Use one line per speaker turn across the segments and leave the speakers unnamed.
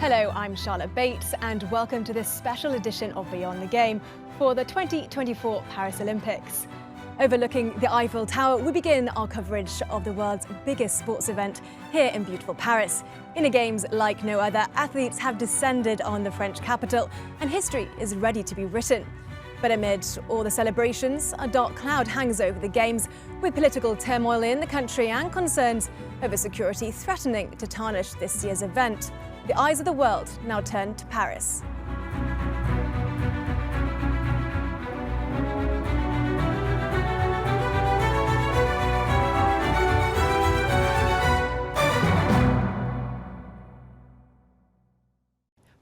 Hello, I'm Charlotte Bates and welcome to this special edition of Beyond the Game for the 2024 Paris Olympics. Overlooking the Eiffel Tower, we begin our coverage of the world's biggest sports event here in beautiful Paris. In a games like no other, athletes have descended on the French capital and history is ready to be written. But amid all the celebrations, a dark cloud hangs over the games, with political turmoil in the country and concerns over security threatening to tarnish this year's event. The eyes of the world now turn to Paris.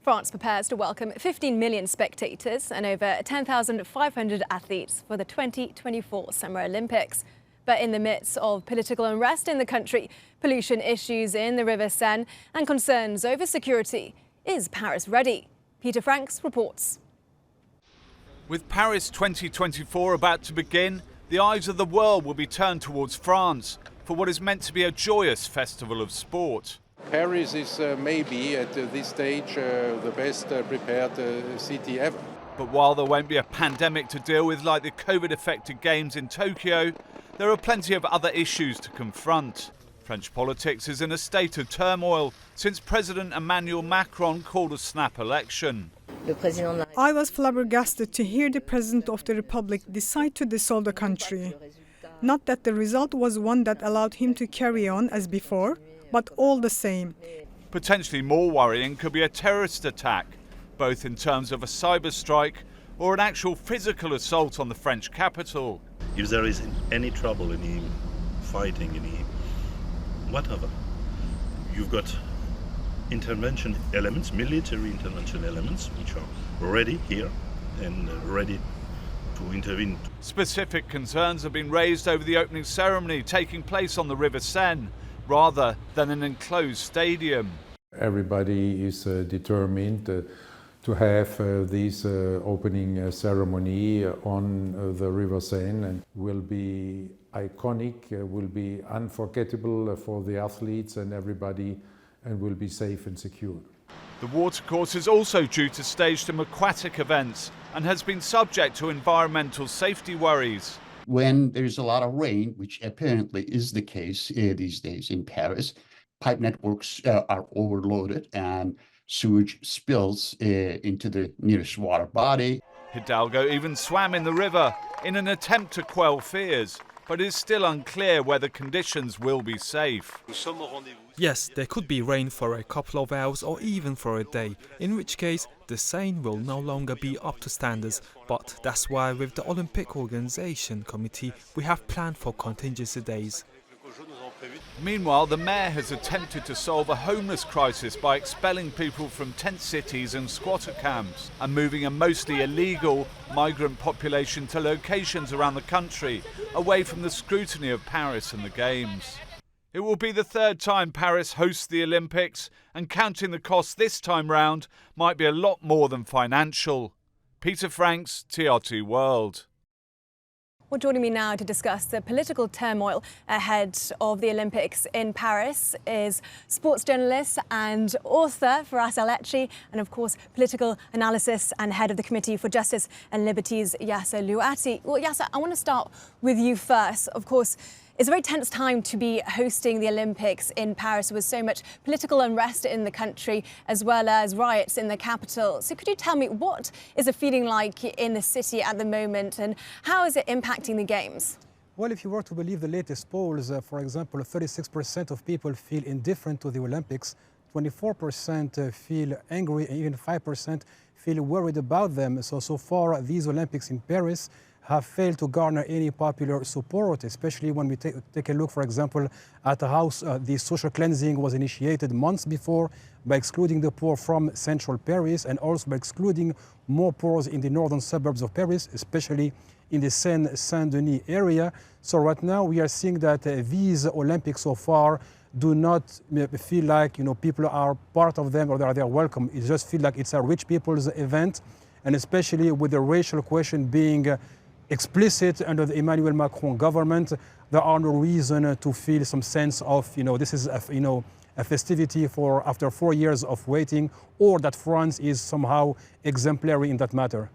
France prepares to welcome 15 million spectators and over 10,500 athletes for the 2024 Summer Olympics. But in the midst of political unrest in the country, pollution issues in the River Seine and concerns over security, is Paris ready? Peter Franks reports.
With Paris 2024 about to begin, the eyes of the world will be turned towards France for what is meant to be a joyous festival of sport.
Paris is maybe at this stage the best prepared city ever.
But while there won't be a pandemic to deal with like the COVID-affected games in Tokyo, there are plenty of other issues to confront. French politics is in a state of turmoil since President Emmanuel Macron called a snap election.
I was flabbergasted to hear the President of the Republic decide to dissolve the country. Not that the result was one that allowed him to carry on as before, but all the same.
Potentially more worrying could be a terrorist attack, both in terms of a cyber strike or an actual physical assault on the French capital.
If there is any trouble, any fighting, any whatever, you've got intervention elements, military intervention elements, which are ready here and ready to intervene.
Specific concerns have been raised over the opening ceremony taking place on the River Seine, rather than an enclosed stadium.
Everybody is determined to have this opening ceremony on the River Seine, and will be iconic, will be unforgettable for the athletes and everybody, and will be safe and secure.
The watercourse is also due to stage some aquatic events and has been subject to environmental safety worries.
When there's a lot of rain, which apparently is the case these days in Paris, pipe networks are overloaded and sewage spills into the nearest water body.
Hidalgo even swam in the river in an attempt to quell fears, but it is still unclear whether conditions will be safe.
Yes, there could be rain for a couple of hours or even for a day, in which case the Seine will no longer be up to standards. But that's why with the Olympic Organization Committee we have planned for contingency days.
Meanwhile, the mayor has attempted to solve a homeless crisis by expelling people from tent cities and squatter camps and moving a mostly illegal migrant population to locations around the country, away from the scrutiny of Paris and the Games. It will be the third time Paris hosts the Olympics, and counting the costs this time round might be a lot more than financial. Peter Franks, TRT World.
Well, joining me now to discuss the political turmoil ahead of the Olympics in Paris is sports journalist and author Firas El-Etchi, and of course political analysis and head of the Committee for Justice and Liberties, Yasser Louati. Well, Yasser, I want to start with you first. Of course, it's a very tense time to be hosting the Olympics in Paris with so much political unrest in the country as well as riots in the capital. So could you tell me what is the feeling like in the city at the moment and how is it impacting the Games?
Well, if you were to believe the latest polls, for example, 36% of people feel indifferent to the Olympics, 24% feel angry, and even 5% feel worried about them. So far, these Olympics in Paris have failed to garner any popular support, especially when we take a look, for example, at how the social cleansing was initiated months before by excluding the poor from central Paris and also by excluding more poor in the northern suburbs of Paris, especially in the Seine-Saint-Denis area. So right now we are seeing that these Olympics so far do not feel like people are part of them or they're welcome. It just feels like it's a rich people's event, and especially with the racial question being explicit under the Emmanuel Macron government, there are no reason to feel some sense of, this is, a festivity for after 4 years of waiting, or that France is somehow exemplary in that matter.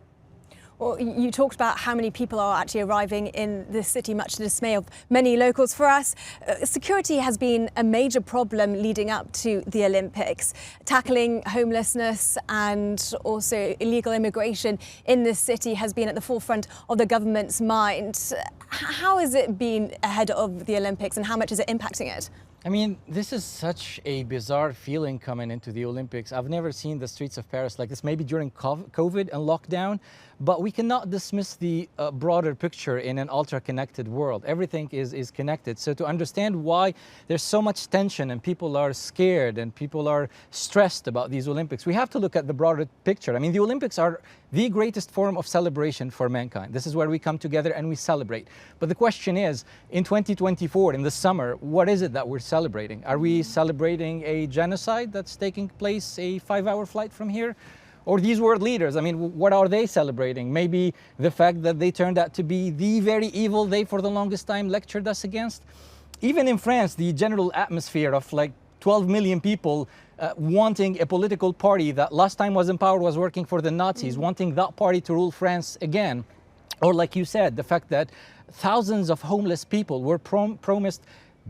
Well, you talked about how many people are actually arriving in the city, much to the dismay of many locals. For us, security has been a major problem leading up to the Olympics. Tackling homelessness and also illegal immigration in this city has been at the forefront of the government's mind. How has it been ahead of the Olympics and how much is it impacting it?
I mean, this is such a bizarre feeling coming into the Olympics. I've never seen the streets of Paris like this, maybe during COVID and lockdown, but we cannot dismiss the broader picture in an ultra-connected world. Everything is connected. So to understand why there's so much tension and people are scared and people are stressed about these Olympics, we have to look at the broader picture. I mean, the Olympics are the greatest form of celebration for mankind. This is where we come together and we celebrate. But the question is, in 2024, in the summer, what is it that we're celebrating? Are we celebrating a genocide that's taking place a 5-hour flight from here? Or these world leaders, I mean, what are they celebrating? Maybe the fact that they turned out to be the very evil they for the longest time lectured us against? Even in France, the general atmosphere of like 12 million people wanting a political party that last time was in power was working for the Nazis, wanting that party to rule France again. Or like you said, the fact that thousands of homeless people were promised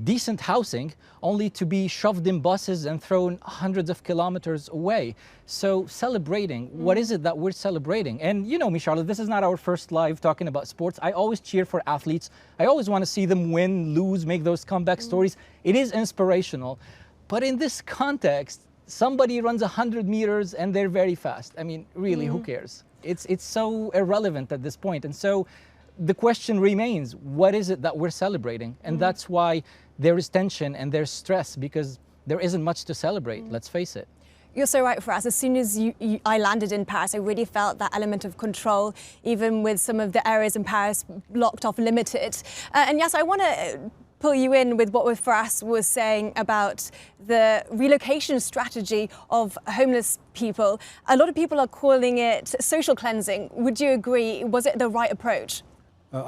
decent housing only to be shoved in buses and thrown hundreds of kilometers away. So celebrating, what is it that we're celebrating? And you know me, Charlotte, this is not our first live talking about sports. I always cheer for athletes. I always want to see them win, lose, make those comeback stories. It is inspirational. But in this context, somebody runs 100 meters and they're very fast. I mean, really, who cares? It's so irrelevant at this point. And so the question remains, what is it that we're celebrating? And that's why there is tension and there's stress, because there isn't much to celebrate, let's face it.
You're so right, Faraz. As soon as I landed in Paris, I really felt that element of control, even with some of the areas in Paris blocked off, limited. And yes, I want to pull you in with what Faraz was saying about the relocation strategy of homeless people. A lot of people are calling it social cleansing. Would you agree? Was it the right approach?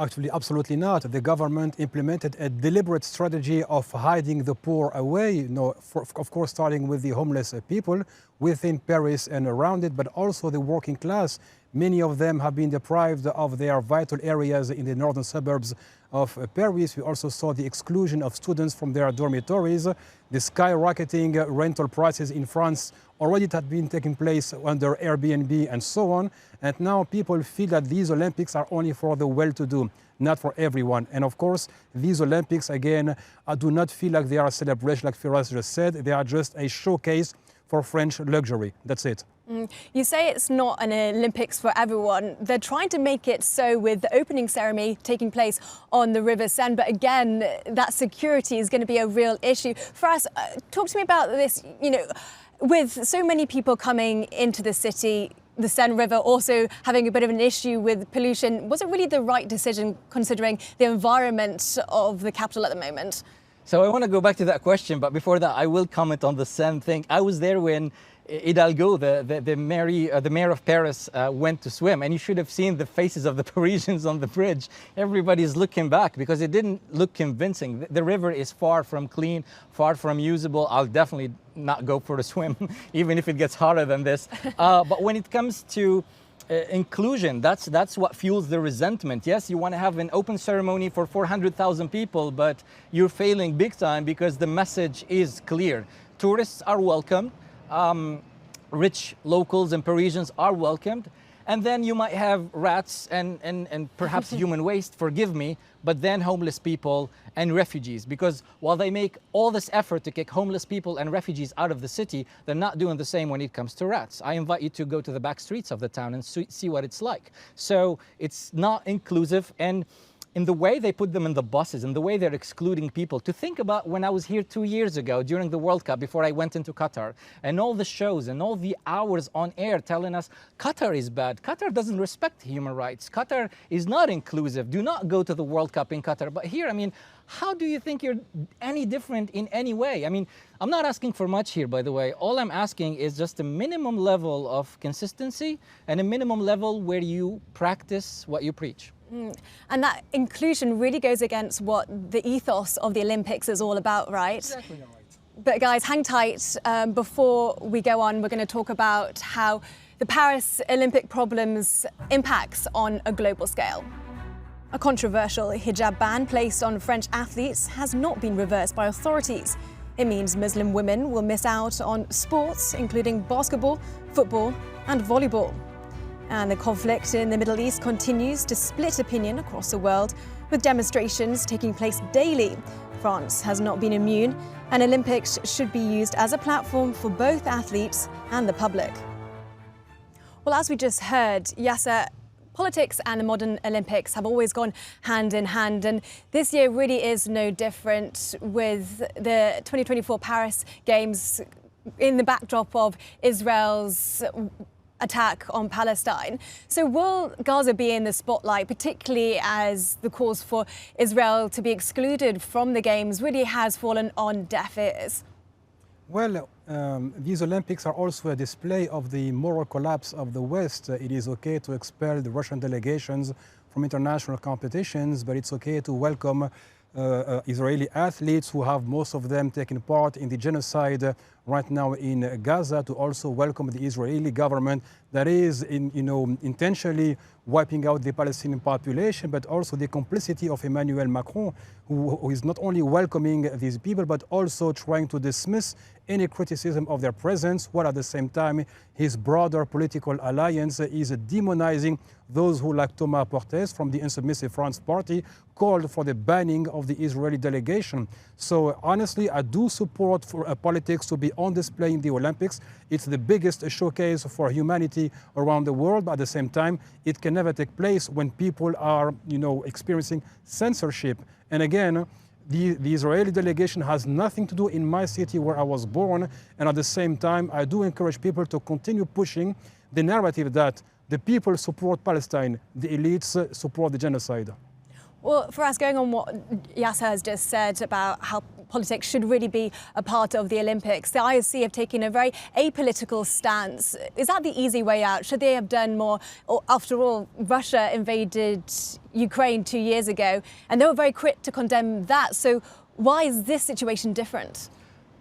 Actually, absolutely not. The government implemented a deliberate strategy of hiding the poor away, you know, of course, starting with the homeless people within Paris and around it, but also the working class. Many of them have been deprived of their vital areas in the northern suburbs of Paris. We also saw the exclusion of students from their dormitories, the skyrocketing rental prices in France already had been taking place under Airbnb and so on. And now people feel that these Olympics are only for the well-to-do, not for everyone. And of course, these Olympics, again, do not feel like they are a celebration, like Faraz just said. They are just a showcase for French luxury. That's it.
You say it's not an Olympics for everyone. They're trying to make it so with the opening ceremony taking place on the River Seine. But again, that security is going to be a real issue. Faraz, talk to me about this, you know, with so many people coming into the city, the Seine River also having a bit of an issue with pollution. Was it really the right decision considering the environment of the capital at the moment?
So I want to go back to that question, but before that, I will comment on the Seine thing. I was there when Hidalgo, the mayor of Paris, went to swim, and you should have seen the faces of the Parisians on the bridge. Everybody's looking back because it didn't look convincing. The river is far from clean, far from usable. I'll definitely not go for a swim, even if it gets hotter than this. But when it comes to inclusion, that's what fuels the resentment. Yes, you want to have an open ceremony for 400,000 people, but you're failing big time because the message is clear. Tourists are welcome. Rich locals and Parisians are welcomed. And then you might have rats and perhaps human waste, forgive me, but then homeless people and refugees. Because while they make all this effort to kick homeless people and refugees out of the city, they're not doing the same when it comes to rats. I invite you to go to the back streets of the town and see what it's like. So it's not inclusive. And in the way they put them in the buses, and the way they're excluding people, to think about when I was here 2 years ago during the World Cup before I went into Qatar, and all the shows and all the hours on air telling us Qatar is bad, Qatar doesn't respect human rights, Qatar is not inclusive, do not go to the World Cup in Qatar. But here, I mean, how do you think you're any different in any way? I mean, I'm not asking for much here, by the way. All I'm asking is just a minimum level of consistency and a minimum level where you practice what you preach.
And that inclusion really goes against what the ethos of the Olympics is all about, right?
Exactly right.
But guys, hang tight. Before we go on, we're going to talk about how the Paris Olympic problems impacts on a global scale. A controversial hijab ban placed on French athletes has not been reversed by authorities. It means Muslim women will miss out on sports, including basketball, football, and volleyball. And the conflict in the Middle East continues to split opinion across the world, with demonstrations taking place daily. France has not been immune, and Olympics should be used as a platform for both athletes and the public. Well, as we just heard, Yasser, politics and the modern Olympics have always gone hand in hand, and this year really is no different, with the 2024 Paris Games in the backdrop of Israel's attack on Palestine. So will Gaza be in the spotlight, particularly as the calls for Israel to be excluded from the Games really has fallen on deaf ears?
Well, these Olympics are also a display of the moral collapse of the West. It is okay to expel the Russian delegations from international competitions, but it's okay to welcome Israeli athletes, who have most of them taken part in the genocide right now in Gaza, to also welcome the Israeli government that is intentionally wiping out the Palestinian population, but also the complicity of Emmanuel Macron, who is not only welcoming these people, but also trying to dismiss any criticism of their presence, while at the same time his broader political alliance is demonizing those who, like Thomas Portes from the Insubmissive France Party, called for the banning of the Israeli delegation. So honestly, I do support for politics to be on display in the Olympics. It's the biggest showcase for humanity around the world, but at the same time, it can never take place when people are, experiencing censorship. And again, the Israeli delegation has nothing to do in my city where I was born, and at the same time, I do encourage people to continue pushing the narrative that the people support Palestine, the elites support the genocide.
Well, for us, going on what Yasser has just said about how politics should really be a part of the Olympics, the IOC have taken a very apolitical stance. Is that the easy way out? Should they have done more? Or, after all, Russia invaded Ukraine 2 years ago, and they were very quick to condemn that. So why is this situation different?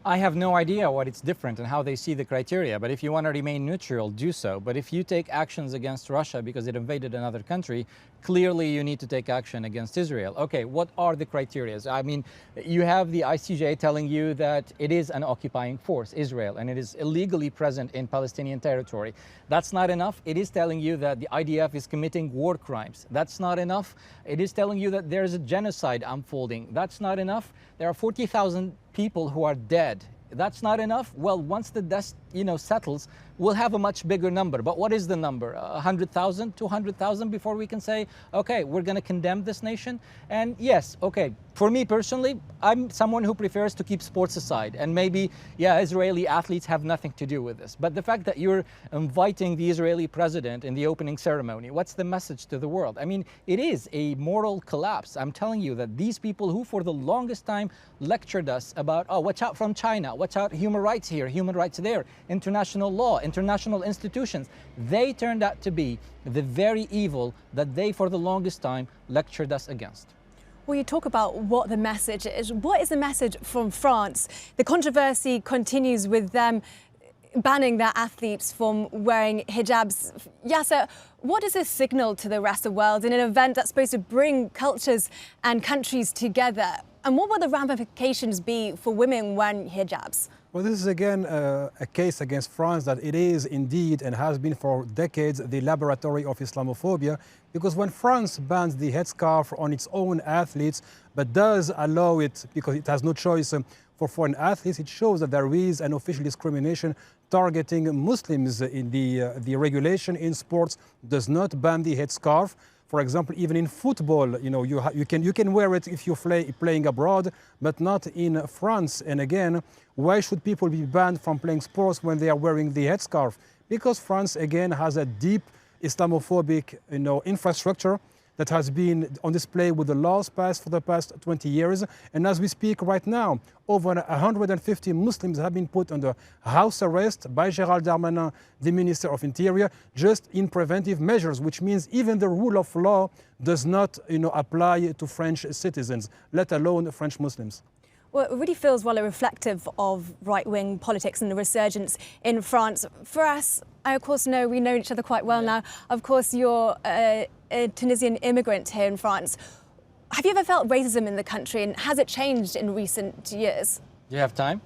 I have no idea what it's different and how they see the criteria, but if you want to remain neutral, do so. But if you take actions against Russia because it invaded another country, clearly you need to take action against Israel. Okay, what are the criteria? I mean, you have the ICJ telling you that it is an occupying force, Israel, and it is illegally present in Palestinian territory. That's not enough. It is telling you that the IDF is committing war crimes. That's not enough. It is telling you that there is a genocide unfolding. That's not enough. There are 40,000 people who are dead. That's not enough. Well, once the dust, settles, we'll have a much bigger number. But what is the number? 100,000, 200,000 before we can say, okay, we're going to condemn this nation? And yes, okay, for me personally, I'm someone who prefers to keep sports aside. And maybe, Israeli athletes have nothing to do with this. But the fact that you're inviting the Israeli president in the opening ceremony, what's the message to the world? I mean, it is a moral collapse. I'm telling you that these people who for the longest time lectured us about, watch out from China, watch out, human rights here, human rights there, international law, international institutions, they turned out to be the very evil that they for the longest time lectured us against.
Well, you talk about what the message is. What is the message from France? The controversy continues with them banning their athletes from wearing hijabs. Yasser, what does this signal to the rest of the world in an event that's supposed to bring cultures and countries together? And what will the ramifications be for women wearing hijabs?
Well, this is again a case against France that it is indeed and has been for decades the laboratory of Islamophobia, because when France bans the headscarf on its own athletes but does allow it because it has no choice for foreign athletes, it shows that there is an official discrimination targeting Muslims. In the regulation in sports does not ban the headscarf. For example, even in football, you can wear it if you're playing abroad, but not in France. And again, why should people be banned from playing sports when they are wearing the headscarf? Because France, again, has a deep Islamophobic, infrastructure that has been on display with the laws passed for the past 20 years. And as we speak right now, over 150 Muslims have been put under house arrest by Gérald Darmanin, the Minister of Interior, just in preventive measures, which means even the rule of law does not apply to French citizens, let alone French Muslims.
Well, it really feels reflective of right-wing politics and the resurgence in France. For us, I of course know we know each other quite well now. Of course, you're a Tunisian immigrant here in France. Have you ever felt racism in the country, and has it changed in recent years?
Do you have time?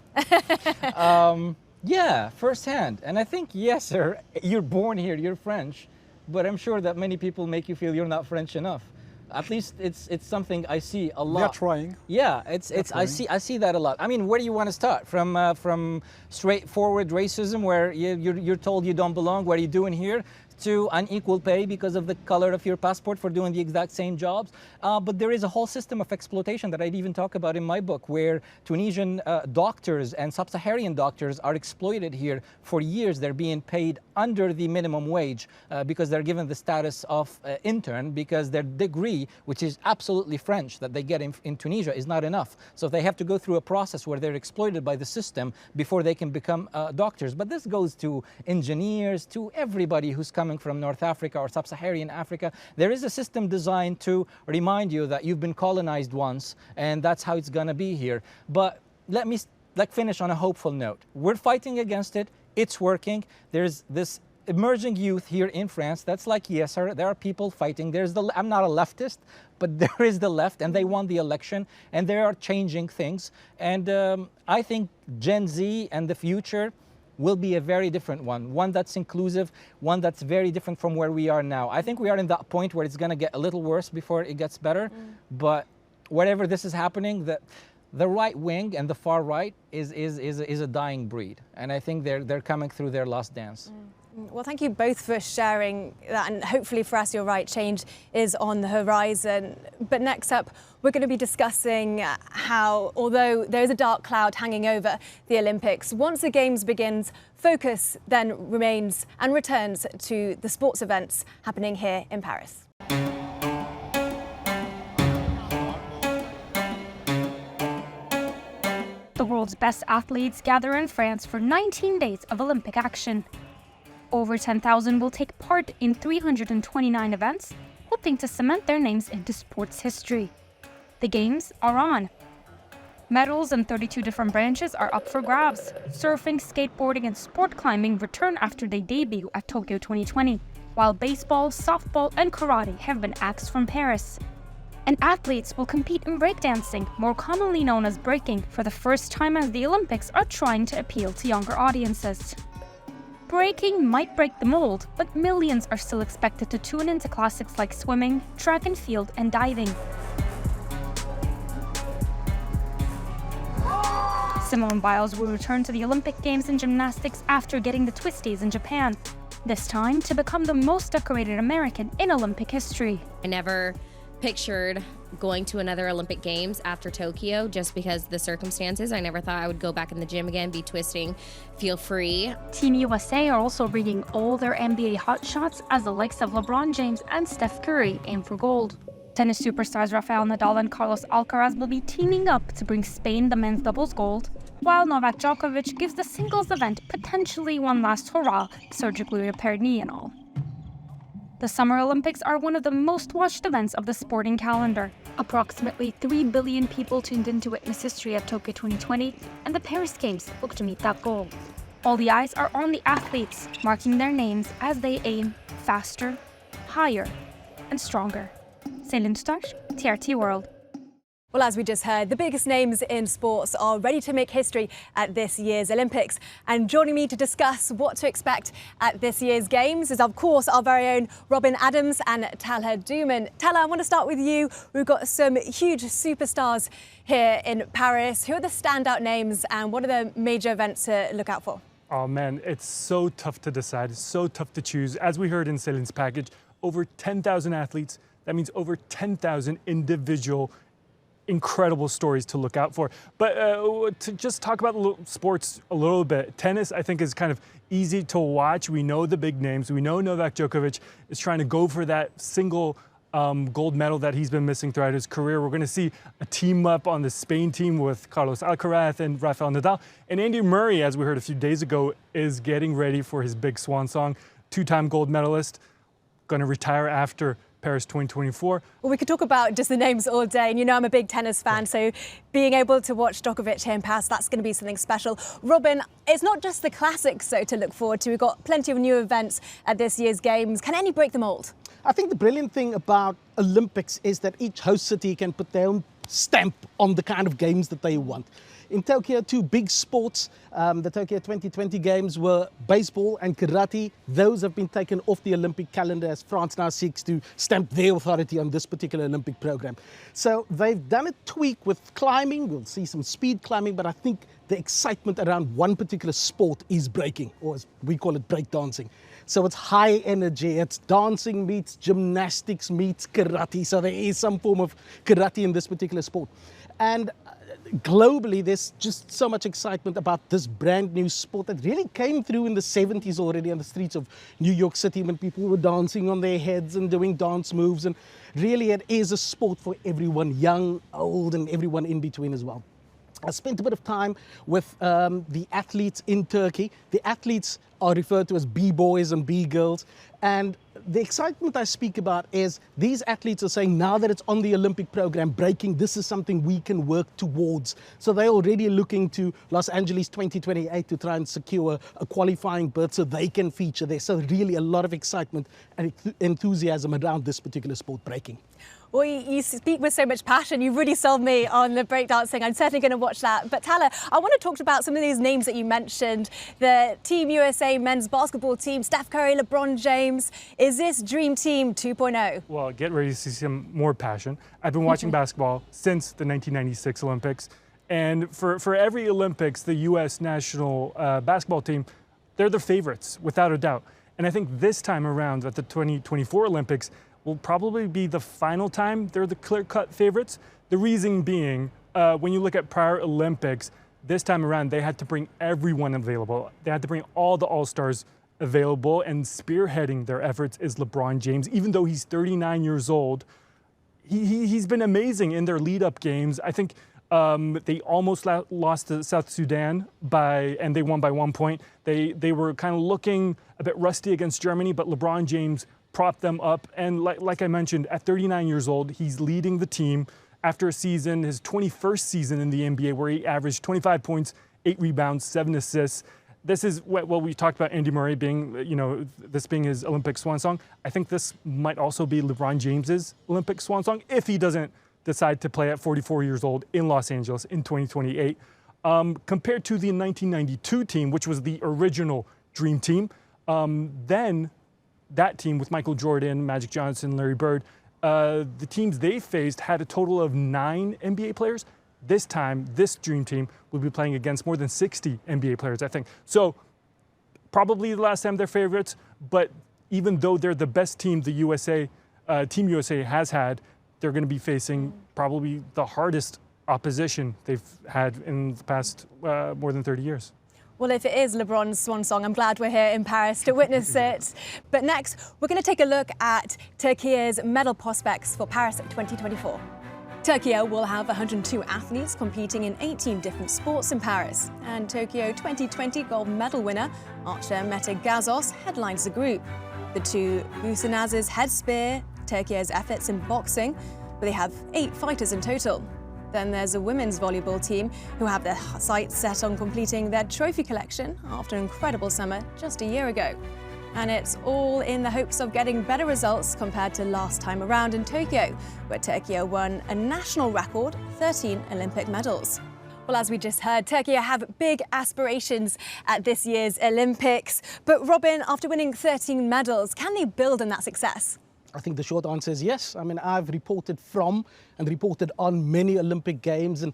Yeah, firsthand. And I think, yes, sir, you're born here, you're French, but I'm sure that many people make you feel you're not French enough. At least it's something I see a lot.
They're trying.
Yeah, I see that a lot. I mean, where do you want to start? From straightforward racism, where you're told you don't belong. What are you doing here? To unequal pay because of the color of your passport for doing the exact same jobs. But there is a whole system of exploitation that I'd even talk about in my book, where Tunisian doctors and sub-Saharan doctors are exploited here for years. They're being paid under the minimum wage because they're given the status of intern, because their degree, which is absolutely French, that they get in Tunisia, is not enough. So they have to go through a process where they're exploited by the system before they can become doctors. But this goes to engineers, to everybody who's coming from North Africa or Sub-Saharan Africa. There is a system designed to remind you that you've been colonized once, and that's how it's gonna be here. But let me finish on a hopeful note. We're fighting against it. It's working. There's this emerging youth here in France that's like, yes, sir, there are people fighting. I'm not a leftist, but there is the left, and they won the election, and they are changing things. And I think Gen Z and the future will be a very different one that's inclusive, one that's very different from where we are now. I think we are in that point where it's gonna get a little worse before it gets better, but whatever this is happening, the right wing and the far right is a dying breed, and I think they're coming through their last dance.
Well, thank you both for sharing that, and hopefully for us, you're right, change is on the horizon. But next up, we're going to be discussing how, although there is a dark cloud hanging over the Olympics, once the Games begins, focus then remains and returns to the sports events happening here in Paris.
The world's best athletes gather in France for 19 days of Olympic action. Over 10,000 will take part in 329 events, hoping to cement their names into sports history. The Games are on. Medals in 32 different branches are up for grabs. Surfing, skateboarding, and sport climbing return after they debut at Tokyo 2020, while baseball, softball, and karate have been axed from Paris. And athletes will compete in breakdancing, more commonly known as breaking, for the first time as the Olympics are trying to appeal to younger audiences. Breaking might break the mold, but millions are still expected to tune into classics like swimming, track and field, and diving. Simone Biles will return to the Olympic Games in gymnastics after getting the twisties in Japan, this time to become the most decorated American in Olympic history.
I never pictured going to another Olympic Games after Tokyo just because the circumstances. I never thought I would go back in the gym again, be twisting, feel free.
Team USA are also bringing all their NBA hotshots as the likes of LeBron James and Steph Curry aim for gold. Tennis superstars Rafael Nadal and Carlos Alcaraz will be teaming up to bring Spain the men's doubles gold, while Novak Djokovic gives the singles event potentially one last hurrah, surgically repaired knee and all. The Summer Olympics are one of the most watched events of the sporting calendar. Approximately 3 billion people tuned in to witness history at Tokyo 2020, and the Paris Games look to meet that goal. All the eyes are on the athletes, marking their names as they aim faster, higher, and stronger. Céline Touche, TRT World.
Well, as we just heard, the biggest names in sports are ready to make history at this year's Olympics. And joining me to discuss what to expect at this year's Games is, of course, our very own Robin Adams and Talha Duman. Talha, I want to start with you. We've got some huge superstars here in Paris. Who are the standout names and what are the major events to look out for?
Oh man, it's so tough to decide, it's so tough to choose. As we heard in Céline's package, over 10,000 athletes, that means over 10,000 individual incredible stories to look out for. But to just talk about sports a little bit, tennis I think is kind of easy to watch. We know the big names. We know Novak Djokovic is trying to go for that single gold medal that he's been missing throughout his career. We're going to see a team up on the Spain team with Carlos Alcaraz and Rafael Nadal. And Andy Murray, as we heard a few days ago, is getting ready for his big swan song. Two-time gold medalist, going to retire after Paris 2024.
Well, we could talk about just the names all day, and you know I'm a big tennis fan, so being able to watch Djokovic here in Paris, that's going to be something special. Robin, it's not just the classics though to look forward to. We've got plenty of new events at this year's Games. Can any break the mold?
I think the brilliant thing about Olympics is that each host city can put their own stamp on the kind of games that they want. In Tokyo, two big sports, the Tokyo 2020 Games were baseball and karate. Those have been taken off the Olympic calendar as France now seeks to stamp their authority on this particular Olympic program. So they've done a tweak with climbing. We'll see some speed climbing, but I think the excitement around one particular sport is breaking, or as we call it, breakdancing. So it's high energy. It's dancing meets gymnastics meets karate. So there is some form of karate in this particular sport. And globally, there's just so much excitement about this brand new sport that really came through in the 70s already on the streets of New York City when people were dancing on their heads and doing dance moves. And really, it is a sport for everyone, young, old, and everyone in between as well. I spent a bit of time with the athletes in Turkey. The athletes are referred to as B-boys and B-girls. And the excitement I speak about is these athletes are saying now that it's on the Olympic program, breaking, this is something we can work towards. So they're already looking to Los Angeles 2028 to try and secure a qualifying berth so they can feature there. So really a lot of excitement and enthusiasm around this particular sport, breaking.
Well, you speak with so much passion. You really sold me on the breakdancing. I'm certainly going to watch that. But Tala, I want to talk about some of these names that you mentioned. The Team USA men's basketball team, Steph Curry, LeBron James. Is this Dream Team 2.0?
Well, get ready to see some more passion. I've been watching basketball since the 1996 Olympics. And for every Olympics, the U.S. national basketball team, they're the favorites, without a doubt. And I think this time around at the 2024 Olympics, will probably be the final time they're the clear-cut favorites. The reason being, when you look at prior Olympics, this time around they had to bring everyone available. They had to bring all the All-Stars available, and spearheading their efforts is LeBron James. Even though he's 39 years old, he's been amazing in their lead-up games. I think they almost lost to South Sudan and they won by 1 point. They were kind of looking a bit rusty against Germany, but LeBron James propped them up. And like I mentioned, at 39 years old, he's leading the team after a season, his 21st season in the NBA, where he averaged 25 points, 8 rebounds, 7 assists. This is what we talked about Andy Murray being, this being his Olympic swan song. I think this might also be LeBron James's Olympic swan song if he doesn't decide to play at 44 years old in Los Angeles in 2028. Compared to the 1992 team, which was the original Dream Team, then that team with Michael Jordan, Magic Johnson, Larry Bird, the teams they faced had a total of 9 NBA players. This time, this Dream Team will be playing against more than 60 NBA players, I think. So probably the last time they're favorites, but even though they're the best team the Team USA has had, they're going to be facing probably the hardest opposition they've had in the past more than 30 years.
Well, if it is LeBron's swan song, I'm glad we're here in Paris to witness it. But next, we're going to take a look at Turkey's medal prospects for Paris 2024. Turkey will have 102 athletes competing in 18 different sports in Paris. And Tokyo 2020 gold medal winner, archer Mete Gazos, headlines the group. The two Busanaz's head spear Turkey's efforts in boxing, but they have 8 fighters in total. Then there's a women's volleyball team who have their sights set on completing their trophy collection after an incredible summer just a year ago. And it's all in the hopes of getting better results compared to last time around in Tokyo, where Turkey won a national record 13 Olympic medals. Well, as we just heard, Turkey have big aspirations at this year's Olympics. But Robin, after winning 13 medals, can they build on that success?
I think the short answer is yes. I mean, I've reported from and reported on many Olympic Games, and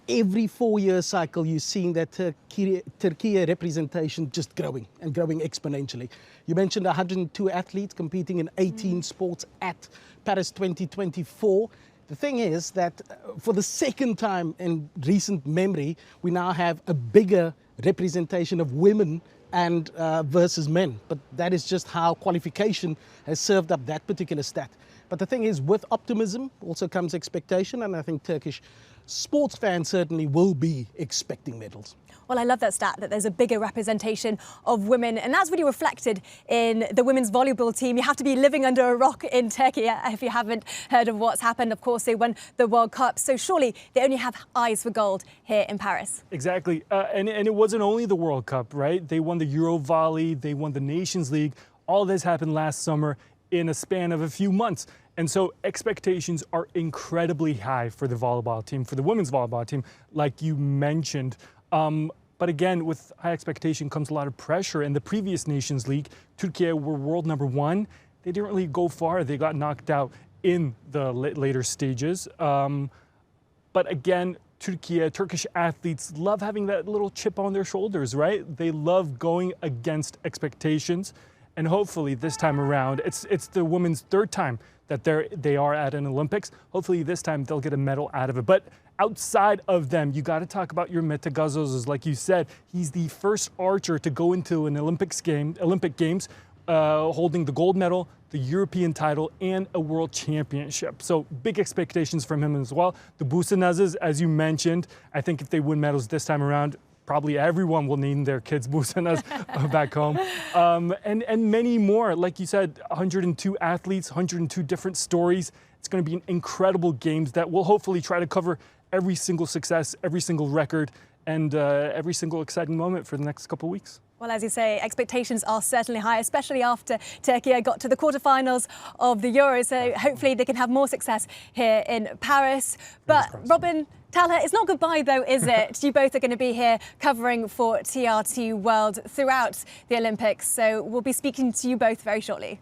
every 4-year cycle you're seeing that Turkey representation just growing and growing exponentially. You mentioned 102 athletes competing in 18 sports at Paris 2024. The thing is that for the second time in recent memory, we now have a bigger representation of women and versus men. But that is just how qualification has served up that particular stat. But the thing is, with optimism also comes expectation, and I think Turkish sports fans certainly will be expecting medals.
Well, I love that stat that there's a bigger representation of women, and that's really reflected in the women's volleyball team. You have to be living under a rock in Turkey if you haven't heard of what's happened. Of course, they won the World Cup, so surely they only have eyes for gold here in Paris.
Exactly, and it wasn't only the World Cup, right? They won the Euro Volley, they won the Nations League. All this happened last summer in a span of a few months. And so expectations are incredibly high for the volleyball team, for the women's volleyball team, like you mentioned. But again, with high expectation comes a lot of pressure. In the previous Nations League, Turkey were world #1. They didn't really go far. They got knocked out in the later stages. But again, Turkish athletes love having that little chip on their shoulders, right? They love going against expectations. And hopefully this time around, it's the women's third time that they are at an Olympics. Hopefully this time they'll get a medal out of it. But outside of them, you got to talk about your Mete Gazozuz. Like you said, he's the first archer to go into an Olympic Games, holding the gold medal, the European title, and a world championship. So big expectations from him as well. The Busanazes, as you mentioned, I think if they win medals this time around, probably everyone will name their kids Busanaz back home. And many more. Like you said, 102 athletes, 102 different stories. It's going to be an incredible games that will hopefully try to cover every single success, every single record, and every single exciting moment for the next couple of weeks.
Well, as you say, expectations are certainly high, especially after Turkey got to the quarterfinals of the Euros. So hopefully they can have more success here in Paris. But Robin, Talha, it's not goodbye though, is it? You both are going to be here covering for TRT World throughout the Olympics. So we'll be speaking to you both very shortly.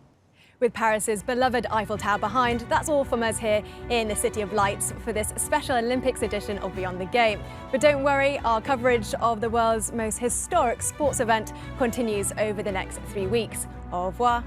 With Paris's beloved Eiffel Tower behind, that's all from us here in the City of Lights for this special Olympics edition of Beyond the Game. But don't worry, our coverage of the world's most historic sports event continues over the next 3 weeks. Au revoir.